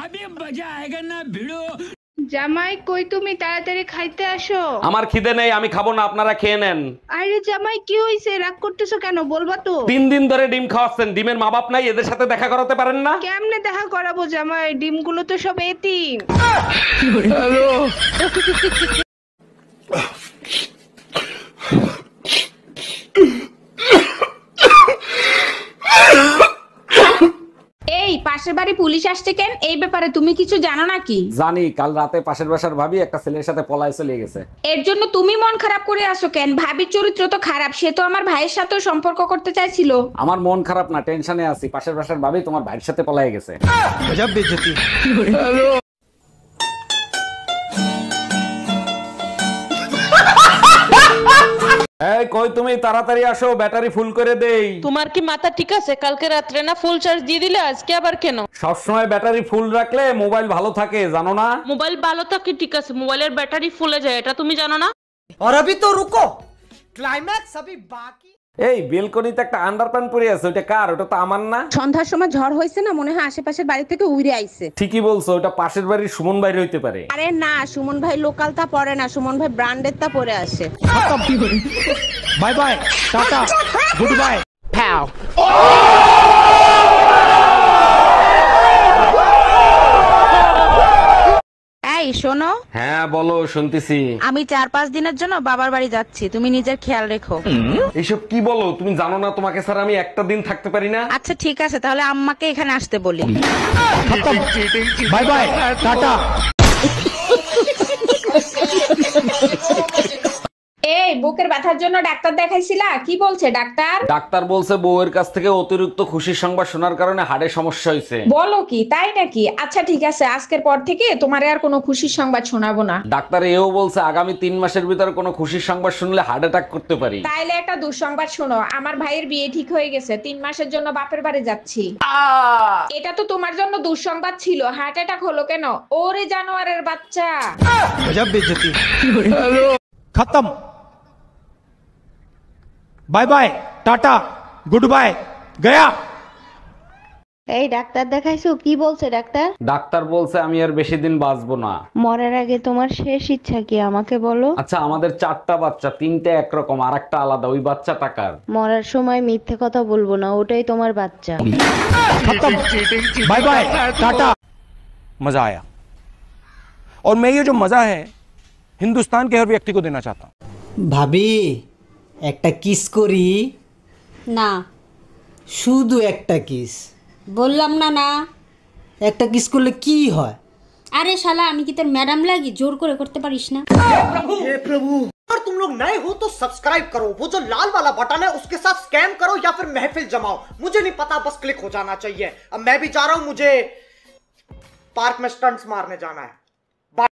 अभी मजा आएगा ना भिड़ो। জামাই কই তুমি তাড়াতাড়ি খাইতে আসো। আমার খিদে নেই, আমি খাবো না, আপনারা খেয়ে নেন। আরে জামাই কি হইছে, রাগ করতেছো কেন বলবা তো। 3 দিন ধরে ডিম খাওয়াচ্ছেন, ডিমের মা বাপ নাই, এদের সাথে দেখা করাতে পারেন না? কেমনে দেখা করাবো জামাই, ডিমগুলো তো সব এতিম। এই পাশের বাড়ি পুলিশ আসছে কেন, এই ব্যাপারে তুমি কিছু জানো নাকি? জানি, কাল রাতে পাশের বাসার ভাবি একটা ছেলের সাথে পলায় চলে গেছে। এর জন্য তুমি মন খারাপ করে আসো কেন? ভাবির চরিত্র তো খারাপ, সে তো আমার ভাইয়ের সাথেও সম্পর্ক করতে চাইছিল। আমার মন খারাপ না, টেনশনে আছি। পাশের বাসার ভাবি তোমার ভাইয়ের সাথে পলায় গেছে। गजब बेइज्जती। এই কই তুমি, তাড়াতাড়ি আসো, ব্যাটারি ফুল করে দেই। তোমার কি মাথা ঠিক আছে? কালকে রাত্রে না ফুল চার্জ দিয়ে দিলে, আজকে আবার কেন? সবসময় ব্যাটারি ফুল রাখলে মোবাইল ভালো থাকে, জানো না? মোবাইল ভালো থাকে ঠিক আছে, মোবাইলের ব্যাটারি ফুলে যায়, এটা তুমি জানো না? और अभी तो रुको, क्लाइमैक्स अभी बाकी। এই বেলকনিতে একটা আন্ডারপ্যান্ট পরে আছে, ওটা কার? ওটা তো আমার না। সন্ধ্যার সময় ঝড় হয়েছে না, মনে হয় আশেপাশের বাড়ি থেকে উড়ে আইছে। ঠিকই বলছো, ওটা পাশের বাড়ির সুমন ভাই হইতে পারে। আরে না, সুমন ভাই লোকাল তা পরে না, সুমন ভাই ব্র্যান্ডেড তা পরে আসে। Bye bye, tata, goodbye. এই শোনো, হ্যাঁ বলো, শুনতেছি। আমি 4-5 দিনের জন্য বাবার বাড়ি যাচ্ছি, তুমি নিজের খেয়াল রেখো। এইসব কি বলো? তুমি জানো না তোমাকে স্যার আমি একটা দিন থাকতে পারি না? আচ্ছা ঠিক আছে, তাহলে আম্মাকে এখানে আসতে বলি। Bye bye, tata. এই বুকের ব্যথার জন্য ডাক্তার দেখাইছিলা, কি বলছে ডাক্তার? ডাক্তার বলছে বউয়ের কাছ থেকে অতিরিক্ত খুশির সংবাদ শোনার কারণে হাড়ে সমস্যা হয়েছে। বলো কি, তাই নাকি? আচ্ছা ঠিক আছে, আজকের পর থেকে তোমারে আর কোনো খুশির সংবাদ শোনাবো না। ডাক্তার এও বলছে আগামী 3 মাসের ভিতরে কোনো খুশির সংবাদ শুনলে হার্ট অ্যাটাক করতে পারি। তাইলে একটা দুঃসংবাদ শোনো, আমার ভাইয়ের বিয়ে ঠিক হয়ে গেছে, 3 মাসের জন্য বাপের বাড়ি যাচ্ছি। এটা তো তোমার জন্য দুঃসংবাদ ছিল, হার্ট অ্যাটাক হলো কেন? ওরে জানোয়ারের বাচ্চা। गजब बेइज्जती। खत्म। Bye bye, tata, goodbye, गया। এই ডাক্তার দেখাইছো, কি বলছে ডাক্তার? ডাক্তার বলছে আমি আর বেশি দিন বাঁচবো না। মরার আগে তোমার শেষ ইচ্ছা কি আমাকে বলো? আচ্ছা, আমাদের 4টা বাচ্চা, 3টে একরকম আর একটা আলাদা, ওই বাচ্চা টাকার। মরার সময় মিথ্যে কথা বলবো না, ওটাই তোমার বাচ্চা। खत्म। Bye bye, tata. मजा आया, और मैं ये जो मजा है हिंदुस्तान के हर व्यक्ति को देना चाहता हूँ। ভাবি একটা কিস করি? না, শুধু একটা কিস। বললাম না না। একটা কিস করলে কি হয়? আরে শালা, আমি কি তোর ম্যাডাম লাগি? জোর করে করতে পারিস না? हे प्रभु। अगर तुम लोग नए हो तो सब्सक्राइब करो, वो जो लाल वाला बटन है उसके साथ स्कैम करो या फिर महफिल जमाओ, मुझे नहीं पता, बस क्लिक हो जाना चाहिए। अब मैं भी जा रहा हूं, मुझे पार्क में स्टंट्स मारने जाना है।